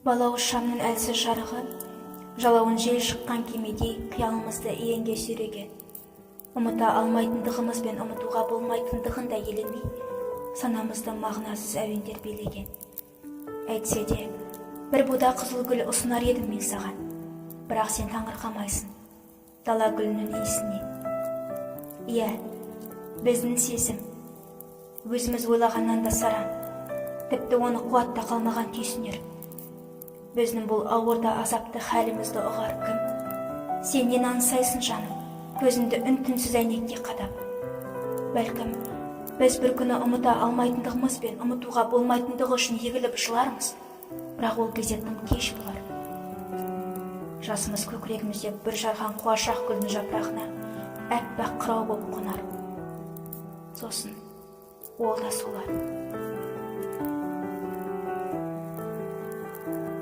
Балауыз шамның әлсіз жарығы, жалауын жел шыққан кемедей қиялымызды иенге сүйреген. Ұмыта алмайтындығымыз бен ұмытуға болмайтындығын да еленбей, санамызды мағынасыз әуендер билеген. Әйтсе де, бір буда қызыл гүл ұсынар едім мен саған, бірақ сен таңырқамайсың дала гүлінің иісіне. Иә, біздің сезім, өзіміз ойлағаннан да сараң, тіпті оны қуатта қалмаған түйсінер. Біздің бұл ауырда азапты хәлімізді ұғар кім? Сен нені аңсайсың жаным, көзіңді үн-түнсіз әйнекке қадап. Бәлкім, біз бір күні ұмыта алмайтындығымыз бен ұмытуға болмайтындығы үшін егіліп жылармыз, бірақ ол кезде тым кеш болар. Жасымыз көкірегімізде бір жарған қуашақ гүлдің жапырағына әппақ қырау боп қонар. Сосын ол да солар.